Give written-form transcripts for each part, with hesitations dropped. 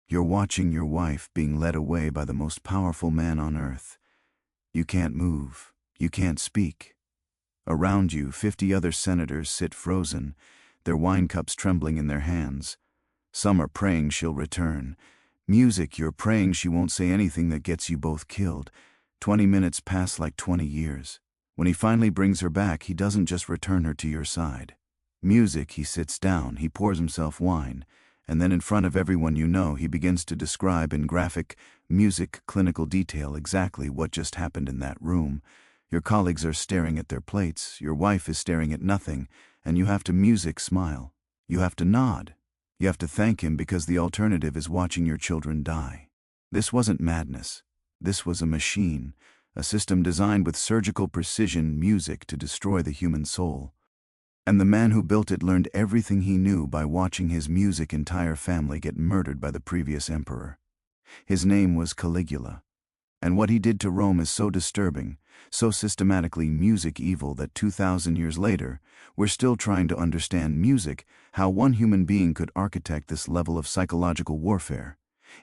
You're watching your wife being led away by the most powerful man on earth. You can't move. You can't speak. Around you, 50 other senators sit frozen, their wine cups trembling in their hands. Some are praying she'll return. Music, you're praying she won't say anything that gets you both killed. 20 minutes pass like 20 years. When he finally brings her back, he doesn't just return her to your side. Music, he sits down, he pours himself wine, and then in front of everyone you know, he begins to describe in graphic, music, clinical detail exactly what just happened in that room. Your colleagues are staring at their plates, your wife is staring at nothing, and you have to music smile. You have to nod. You have to thank him because the alternative is watching your children die. This wasn't madness. This was a machine, a system designed with surgical precision, music to destroy the human soul. And the man who built it learned everything he knew by watching his music entire family get murdered by the previous emperor. His name was Caligula. And what he did to Rome is so disturbing, so systematically music evil that 2,000 years later, we're still trying to understand music, how one human being could architect this level of psychological warfare.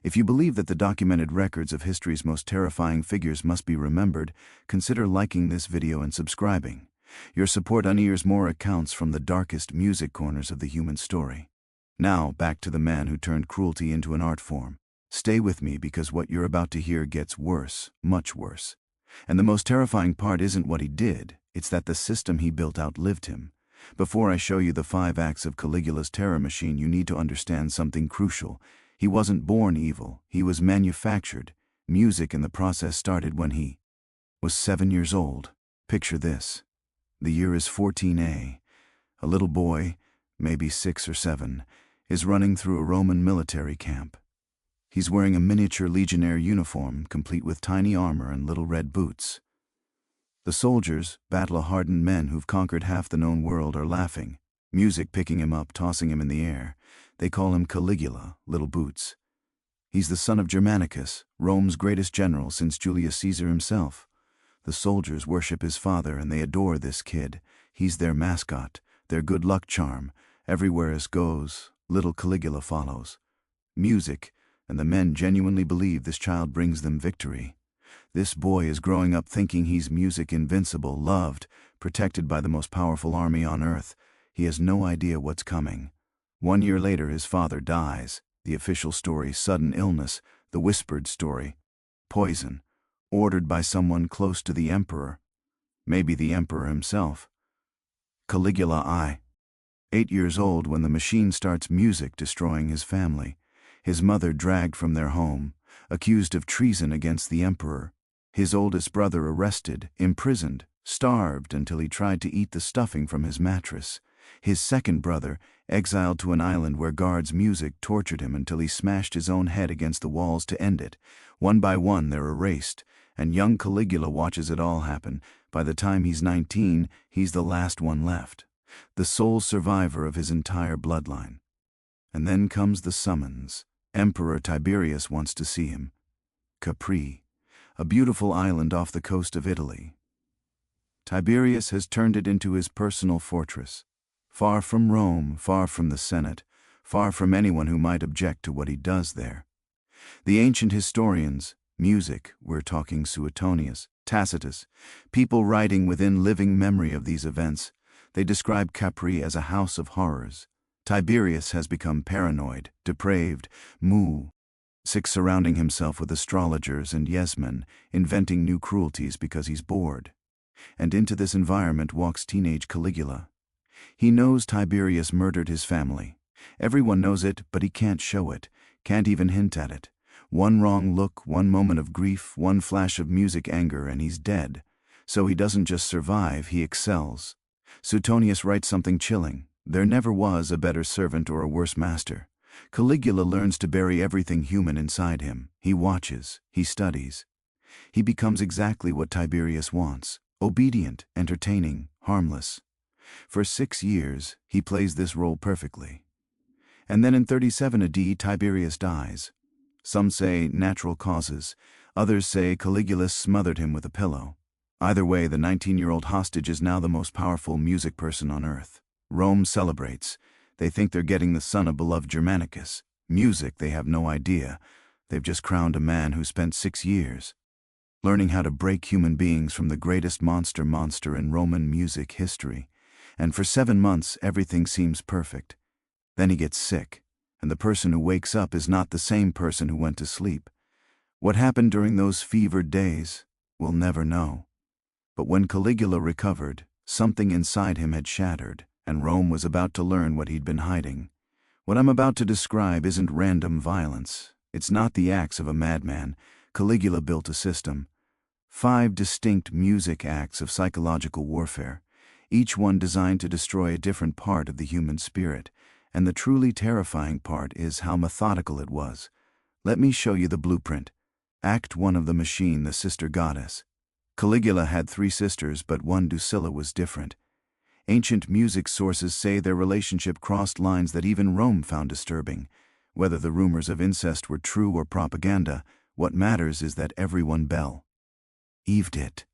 If you believe that the documented records of history's most terrifying figures must be remembered, consider liking this video and subscribing. Your support unears more accounts from the darkest music corners of the human story. Now, back to the man who turned cruelty into an art form. Stay with me because what you're about to hear gets worse, much worse. And the most terrifying part isn't what he did, it's that the system he built outlived him. Before I show you the 5 acts of Caligula's terror machine, you need to understand something crucial. He wasn't born evil, he was manufactured. Music in the process started when he was 7 years old. Picture this. The year is 14A. A little boy, maybe 6 or 7, is running through a Roman military camp. He's wearing a miniature legionnaire uniform, complete with tiny armor and little red boots. The soldiers, battle-hardened men who've conquered half the known world, are laughing, music picking him up, tossing him in the air. They call him Caligula, Little Boots. He's the son of Germanicus, Rome's greatest general since Julius Caesar himself. The soldiers worship his father and they adore this kid. He's their mascot, their good luck charm. Everywhere as goes, little Caligula follows. Music, and the men genuinely believe this child brings them victory. This boy is growing up thinking he's music invincible, loved, protected by the most powerful army on earth. He has no idea what's coming. 1 year later, his father dies. The official story, sudden illness. The whispered story, poison, ordered by someone close to the emperor. Maybe the emperor himself. Caligula 8 years old when the machine starts music destroying his family. His mother dragged from their home, accused of treason against the emperor. His oldest brother arrested, imprisoned, starved until he tried to eat the stuffing from his mattress. His second brother, exiled to an island where guards' music tortured him until he smashed his own head against the walls to end it. One by one they're erased, and young Caligula watches it all happen. By the time he's 19, he's the last one left, the sole survivor of his entire bloodline. And then comes the summons. Emperor Tiberius wants to see him. Capri, a beautiful island off the coast of Italy. Tiberius has turned it into his personal fortress. Far from Rome, far from the Senate, far from anyone who might object to what he does there. The ancient historians, music, we're talking Suetonius, Tacitus, people writing within living memory of these events, they describe Capri as a house of horrors. Tiberius has become paranoid, depraved, surrounding himself with astrologers and yes-men, inventing new cruelties because he's bored. And into this environment walks teenage Caligula. He knows Tiberius murdered his family. Everyone knows it, but he can't show it, can't even hint at it. One wrong look, one moment of grief, one flash of music anger, and he's dead. So he doesn't just survive, he excels. Suetonius writes something chilling. There never was a better servant or a worse master. Caligula learns to bury everything human inside him. He watches, he studies. He becomes exactly what Tiberius wants: obedient, entertaining, harmless. For 6 years, he plays this role perfectly. And then in 37 AD, Tiberius dies. Some say natural causes, others say Caligula smothered him with a pillow. Either way, the 19-year-old hostage is now the most powerful music person on earth. Rome celebrates. They think they're getting the son of beloved Germanicus. Music, they have no idea. They've just crowned a man who spent 6 years learning how to break human beings from the greatest monster in Roman music history. And for 7 months, everything seems perfect. Then he gets sick, and the person who wakes up is not the same person who went to sleep. What happened during those fevered days, we'll never know. But when Caligula recovered, something inside him had shattered, and Rome was about to learn what he'd been hiding. What I'm about to describe isn't random violence. It's not the acts of a madman. Caligula built a system. 5 distinct music acts of psychological warfare, each one designed to destroy a different part of the human spirit, and the truly terrifying part is how methodical it was. Let me show you the blueprint. Act 1 of the machine, the sister goddess. Caligula had 3 sisters, but one, Drusilla, was different. Ancient music sources say their relationship crossed lines that even Rome found disturbing. Whether the rumors of incest were true or propaganda, what matters is that everyone believed it.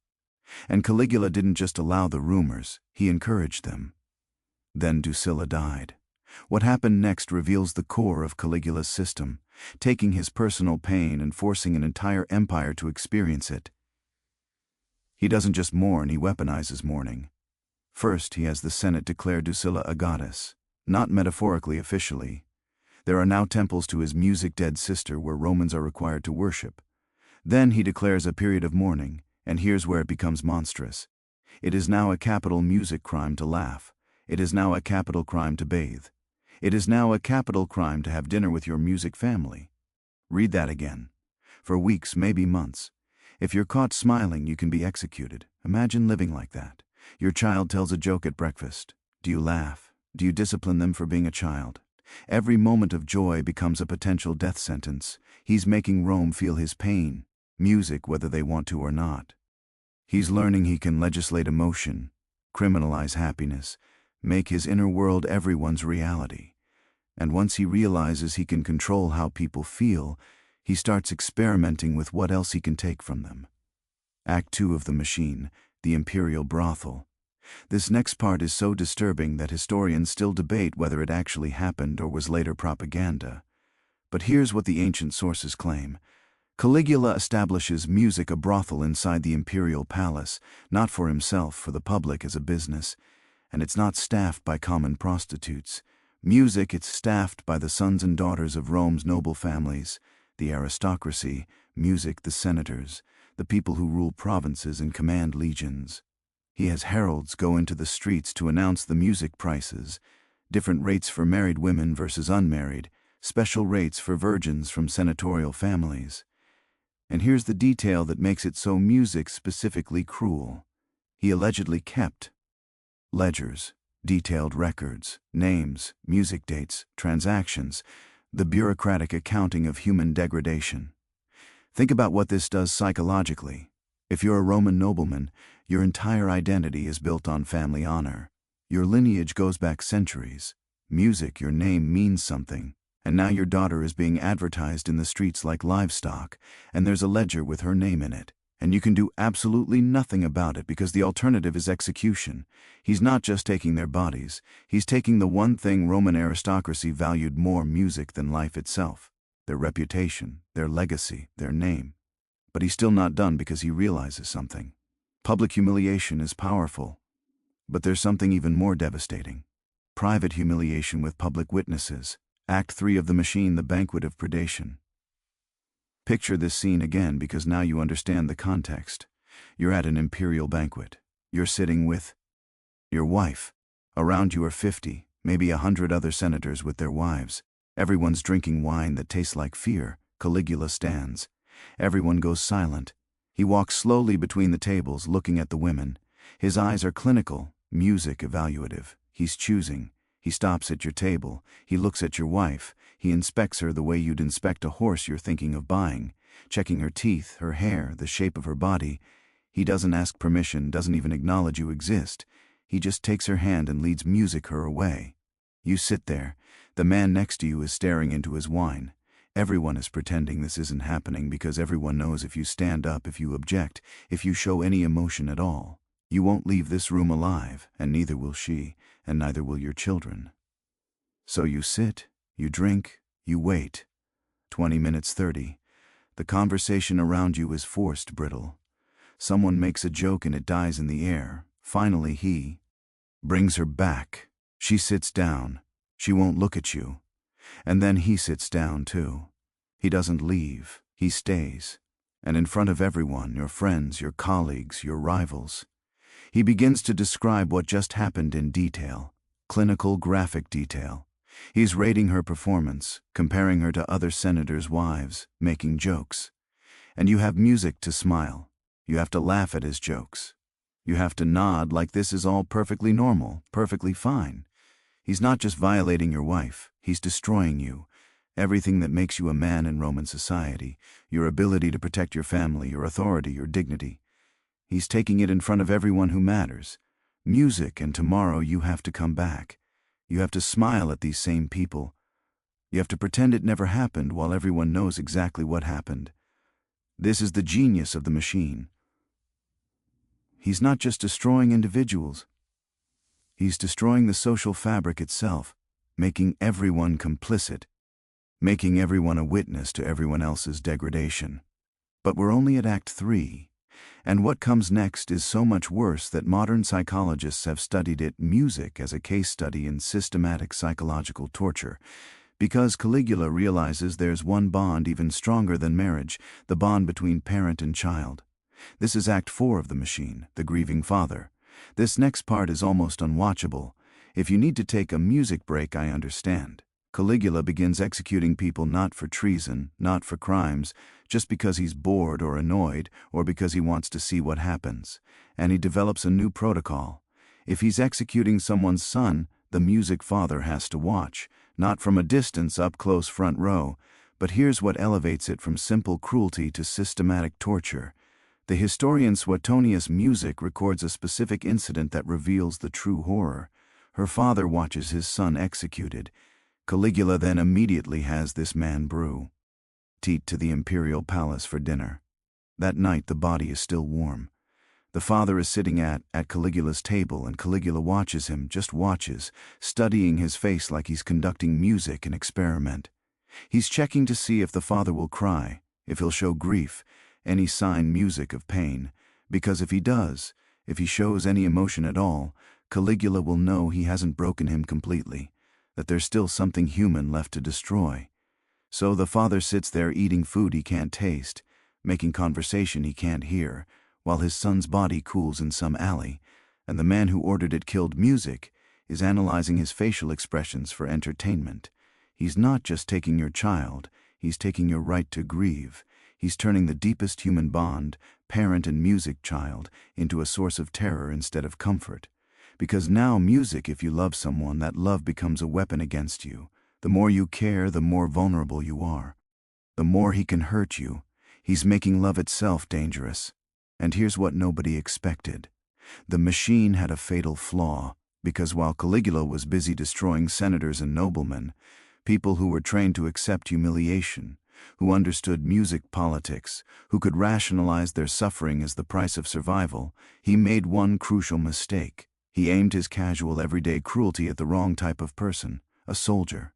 And Caligula didn't just allow the rumors, he encouraged them. Then Drusilla died. What happened next reveals the core of Caligula's system, taking his personal pain and forcing an entire empire to experience it. He doesn't just mourn, he weaponizes mourning. First, he has the Senate declare Drusilla a goddess, not metaphorically, officially. There are now temples to his music-dead sister where Romans are required to worship. Then he declares a period of mourning, and here's where it becomes monstrous. It is now a capital music crime to laugh. It is now a capital crime to bathe. It is now a capital crime to have dinner with your music family. Read that again. For weeks, maybe months. If you're caught smiling, you can be executed. Imagine living like that. Your child tells a joke at breakfast. Do you laugh? Do you discipline them for being a child? Every moment of joy becomes a potential death sentence. He's making Rome feel his pain, music whether they want to or not. He's learning he can legislate emotion, criminalize happiness, make his inner world everyone's reality. And once he realizes he can control how people feel, he starts experimenting with what else he can take from them. Act 2 of the machine, the Imperial brothel. This next part is so disturbing that historians still debate whether it actually happened or was later propaganda. But here's what the ancient sources claim. Caligula establishes music a brothel inside the imperial palace, not for himself, for the public as a business. And it's not staffed by common prostitutes. Music, it's staffed by the sons and daughters of Rome's noble families, the aristocracy, music, the senators, the people who rule provinces and command legions. He has heralds go into the streets to announce the music prices, different rates for married women versus unmarried, special rates for virgins from senatorial families. And here's the detail that makes it so music-specifically cruel. He allegedly kept ledgers, detailed records, names, music dates, transactions, the bureaucratic accounting of human degradation. Think about what this does psychologically. If you're a Roman nobleman, your entire identity is built on family honor. Your lineage goes back centuries. Music, your name means something. And now your daughter is being advertised in the streets like livestock, and there's a ledger with her name in it. And you can do absolutely nothing about it because the alternative is execution. He's not just taking their bodies, he's taking the one thing Roman aristocracy valued more, music, than life itself. Their reputation, their legacy, their name. But he's still not done because he realizes something. Public humiliation is powerful, but there's something even more devastating. Private humiliation with public witnesses. Act 3 of the machine, the banquet of predation. Picture this scene again because now you understand the context. You're at an imperial banquet. You're sitting with your wife. Around you are 50, maybe 100 other senators with their wives. Everyone's drinking wine that tastes like fear. Caligula stands. Everyone goes silent. He walks slowly between the tables, looking at the women. His eyes are clinical, music evaluative. He's choosing. He stops at your table. He looks at your wife. He inspects her the way you'd inspect a horse you're thinking of buying, checking her teeth, her hair, the shape of her body. He doesn't ask permission, doesn't even acknowledge you exist. He just takes her hand and leads music her away. You sit there. The man next to you is staring into his wine. Everyone is pretending this isn't happening because everyone knows if you stand up, if you object, if you show any emotion at all, you won't leave this room alive, and neither will she, and neither will your children. So you sit, you drink, You wait. 20 minutes, 30. The conversation around you is forced, brittle. Someone makes a joke and it dies in the air. Finally, he brings her back. She sits down. She won't look at you. And then he sits down too. He doesn't leave. He stays. And in front of everyone, your friends, your colleagues, your rivals, he begins to describe what just happened in detail. Clinical, graphic detail. He's rating her performance, comparing her to other senators' wives, making jokes. And you have music to smile. You have to laugh at his jokes. You have to nod like this is all perfectly normal, perfectly fine. He's not just violating your wife, he's destroying you. Everything that makes you a man in Roman society, your ability to protect your family, your authority, your dignity. He's taking it in front of everyone who matters. Music, and tomorrow you have to come back. You have to smile at these same people. You have to pretend it never happened while everyone knows exactly what happened. This is the genius of the machine. He's not just destroying individuals. He's destroying the social fabric itself, making everyone complicit, making everyone a witness to everyone else's degradation. But we're only at Act 3. And what comes next is so much worse that modern psychologists have studied it, music, as a case study in systematic psychological torture. Because Caligula realizes there's one bond even stronger than marriage, the bond between parent and child. This is Act 4 of the machine, the grieving father. This next part is almost unwatchable. If you need to take a music break, I understand. Caligula begins executing people not for treason, not for crimes, just because he's bored or annoyed, or because he wants to see what happens. And he develops a new protocol. If he's executing someone's son, the music father has to watch, not from a distance up close front row. But here's what elevates it from simple cruelty to systematic torture. The historian Suetonius' music records a specific incident that reveals the true horror. Her father watches his son executed. Caligula then immediately has this man brew teat to the Imperial palace for dinner. That night the body is still warm. The father is sitting at Caligula's table, and Caligula watches him, just watches, studying his face like he's conducting music, an experiment. He's checking to see if the father will cry, if he'll show grief, any sign music of pain, because if he does, if he shows any emotion at all, Caligula will know he hasn't broken him completely, that there's still something human left to destroy. So the father sits there eating food he can't taste, making conversation he can't hear, while his son's body cools in some alley, and the man who ordered it killed music is analyzing his facial expressions for entertainment. He's not just taking your child, he's taking your right to grieve. He's turning the deepest human bond, parent and music child, into a source of terror instead of comfort. Because now music, if you love someone, that love becomes a weapon against you. The more you care, the more vulnerable you are. The more he can hurt you. He's making love itself dangerous. And here's what nobody expected. The machine had a fatal flaw, because while Caligula was busy destroying senators and noblemen, people who were trained to accept humiliation, who understood music politics, who could rationalize their suffering as the price of survival, he made one crucial mistake. He aimed his casual everyday cruelty at the wrong type of person, a soldier.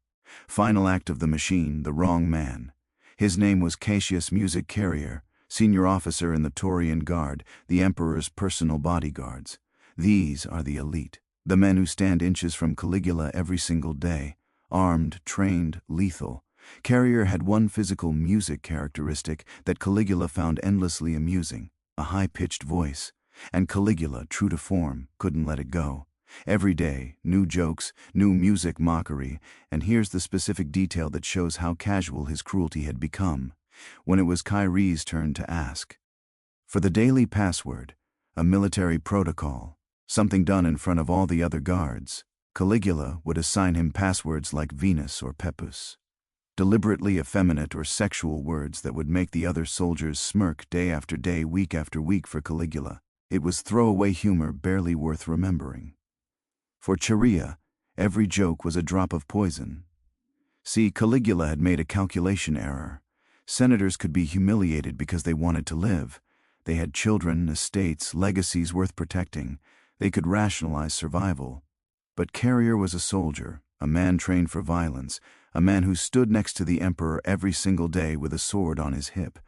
Final act of the machine, the wrong man. His name was Cassius Music Carrier, senior officer in the Taurian Guard, the Emperor's personal bodyguards. These are the elite, the men who stand inches from Caligula every single day, armed, trained, lethal. Carrier had one physical music characteristic that Caligula found endlessly amusing, a high-pitched voice. And Caligula, true to form, couldn't let it go. Every day, new jokes, new music mockery, and here's the specific detail that shows how casual his cruelty had become. When it was Kyrie's turn to ask for the daily password, a military protocol, something done in front of all the other guards, Caligula would assign him passwords like Venus or Pepus. Deliberately effeminate or sexual words that would make the other soldiers smirk day after day, week after week. For Caligula, it was throwaway humor barely worth remembering. For Chaerea, every joke was a drop of poison. See, Caligula had made a calculation error. Senators could be humiliated because they wanted to live. They had children, estates, legacies worth protecting. They could rationalize survival. But Carrier was a soldier, a man trained for violence, a man who stood next to the emperor every single day with a sword on his hip.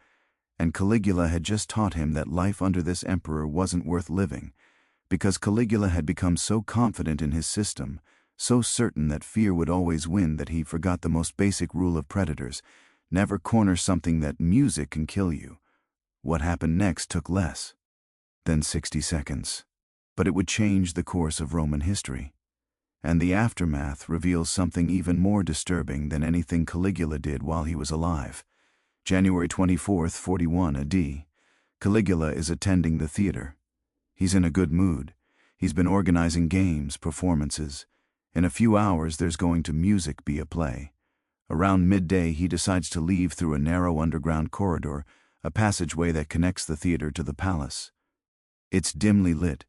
And Caligula had just taught him that life under this emperor wasn't worth living, because Caligula had become so confident in his system, so certain that fear would always win, that he forgot the most basic rule of predators: never corner something that music can kill you. What happened next took less than 60 seconds. But it would change the course of Roman history. And the aftermath reveals something even more disturbing than anything Caligula did while he was alive. January 24th, 41 AD. Caligula is attending the theater. He's in a good mood. He's been organizing games, performances. In a few hours there's going to music be a play. Around midday he decides to leave through a narrow underground corridor, a passageway that connects the theater to the palace. It's dimly lit,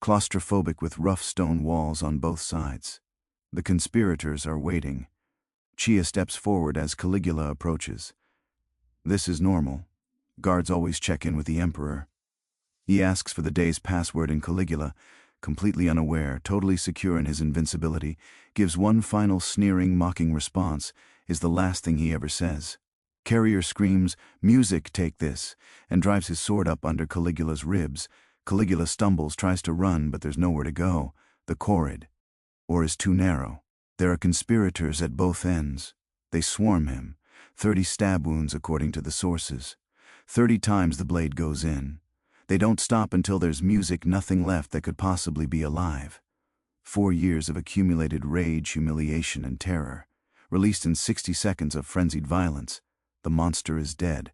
claustrophobic, with rough stone walls on both sides. The conspirators are waiting. Chia steps forward as Caligula approaches. This is normal. Guards always check in with the emperor. He asks for the day's password, and Caligula, completely unaware, totally secure in his invincibility, gives one final sneering, mocking response. Is the last thing he ever says. Carrier screams, "Music, take this," and drives his sword up under Caligula's ribs. Caligula stumbles, tries to run, but there's nowhere to go. The corridor is too narrow. There are conspirators at both ends. They swarm him. 30 stab wounds according to the sources. 30 times the blade goes in. They don't stop until there's music, nothing left that could possibly be alive. 4 years of accumulated rage, humiliation, and terror, released in 60 seconds of frenzied violence. The monster is dead.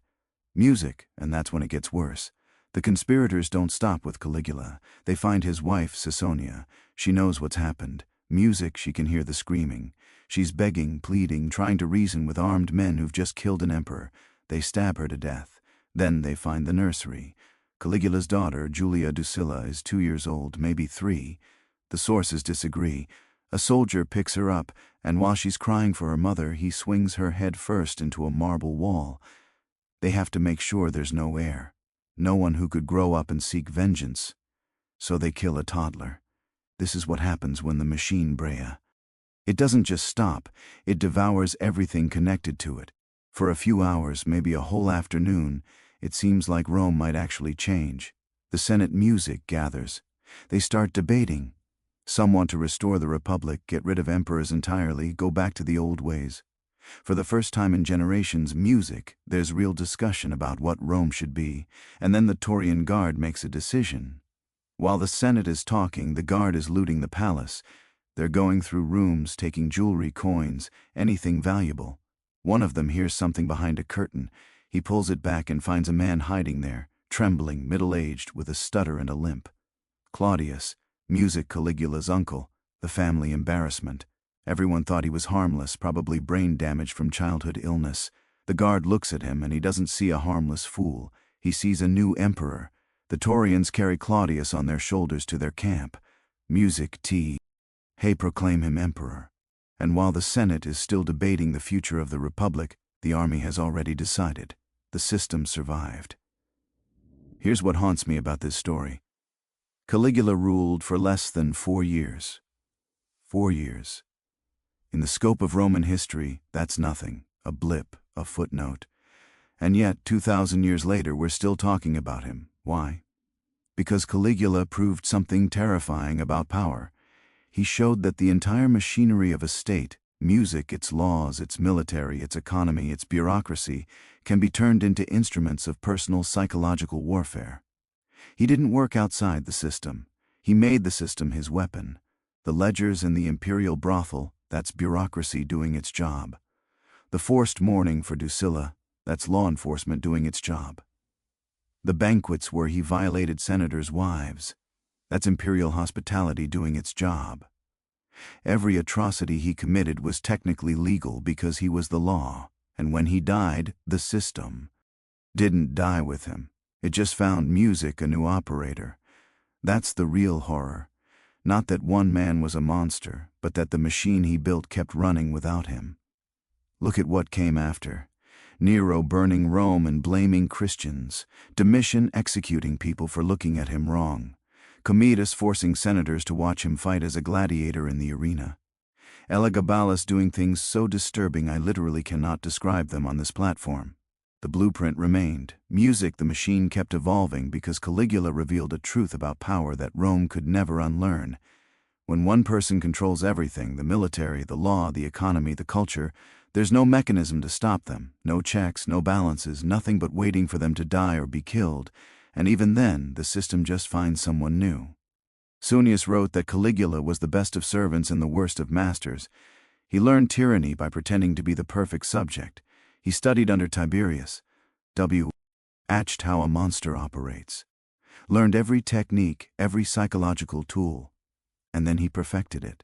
Music, and that's when it gets worse. The conspirators don't stop with Caligula. They find his wife, Caesonia. She knows what's happened. Music, she can hear the screaming. She's begging, pleading, trying to reason with armed men who've just killed an emperor. They stab her to death. Then they find the nursery. Caligula's daughter, Julia Drusilla, is 2 years old, maybe 3. The sources disagree. A soldier picks her up, and while she's crying for her mother, he swings her head first into a marble wall. They have to make sure there's no heir, no one who could grow up and seek vengeance. So they kill a toddler. This is what happens when the machine Brea. It doesn't just stop, it devours everything connected to it. For a few hours, maybe a whole afternoon, it seems like Rome might actually change. The Senate music gathers. They start debating. Some want to restore the Republic, get rid of emperors entirely, go back to the old ways. For the first time in generations, music, there's real discussion about what Rome should be, and then the Taurian Guard makes a decision. While the Senate is talking, the Guard is looting the palace. They're going through rooms, taking jewelry, coins, anything valuable. One of them hears something behind a curtain. He pulls it back and finds a man hiding there, trembling, middle-aged, with a stutter and a limp. Claudius, music Caligula's uncle, the family embarrassment. Everyone thought he was harmless, probably brain damage from childhood illness. The guard looks at him and he doesn't see a harmless fool. He sees a new emperor. The Taurians carry Claudius on their shoulders to their camp. Music Hey proclaim him emperor. And while the Senate is still debating the future of the Republic, the army has already decided. The system survived. Here's what haunts me about this story. Caligula ruled for less than 4 years. 4 years. In the scope of Roman history, that's nothing, a blip, a footnote. And yet, 2,000 years later, we're still talking about him. Why? Because Caligula proved something terrifying about power. He showed that the entire machinery of a state, music, its laws, its military, its economy, its bureaucracy, can be turned into instruments of personal psychological warfare. He didn't work outside the system. He made the system his weapon. The ledgers in the Imperial brothel, that's bureaucracy doing its job. The forced mourning for Drusilla, that's law enforcement doing its job. The banquets where he violated senators' wives, that's Imperial hospitality doing its job. Every atrocity he committed was technically legal because he was the law, and when he died, the system didn't die with him. It just found music a new operator. That's the real horror. Not that one man was a monster, but that the machine he built kept running without him. Look at what came after. Nero burning Rome and blaming Christians. Domitian executing people for looking at him wrong. Commodus forcing senators to watch him fight as a gladiator in the arena. Elagabalus doing things so disturbing I literally cannot describe them on this platform. The blueprint remained. Music the machine kept evolving because Caligula revealed a truth about power that Rome could never unlearn. When one person controls everything, the military, the law, the economy, the culture, there's no mechanism to stop them, no checks, no balances, nothing but waiting for them to die or be killed, and even then, the system just finds someone new. Sunius wrote that Caligula was the best of servants and the worst of masters. He learned tyranny by pretending to be the perfect subject. He studied under Tiberius, watched how a monster operates, learned every technique, every psychological tool, and then he perfected it.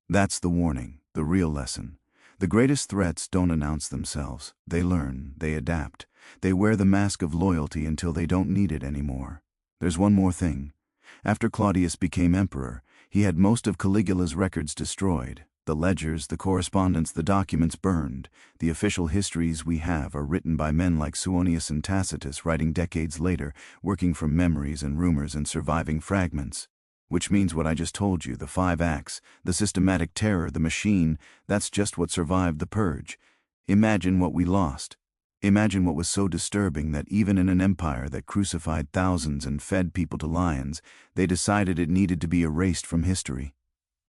That's the warning, the real lesson. The greatest threats don't announce themselves. They learn, they adapt, they wear the mask of loyalty until they don't need it anymore. There's one more thing. After Claudius became emperor, he had most of Caligula's records destroyed. The ledgers, the correspondence, the documents burned. The official histories we have are written by men like Suonius and Tacitus, writing decades later, working from memories and rumors and surviving fragments. Which means what I just told you, the 5 acts, the systematic terror, the machine, that's just what survived the purge. Imagine what we lost. Imagine what was so disturbing that even in an empire that crucified thousands and fed people to lions, they decided it needed to be erased from history.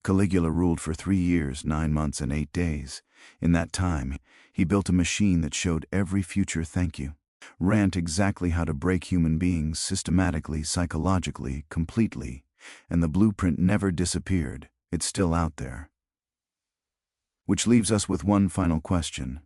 Caligula ruled for 3 years, 9 months, and 8 days. In that time, he built a machine that showed every future thank you. Rant exactly how to break human beings systematically, psychologically, completely. And the blueprint never disappeared. It's still out there. Which leaves us with one final question.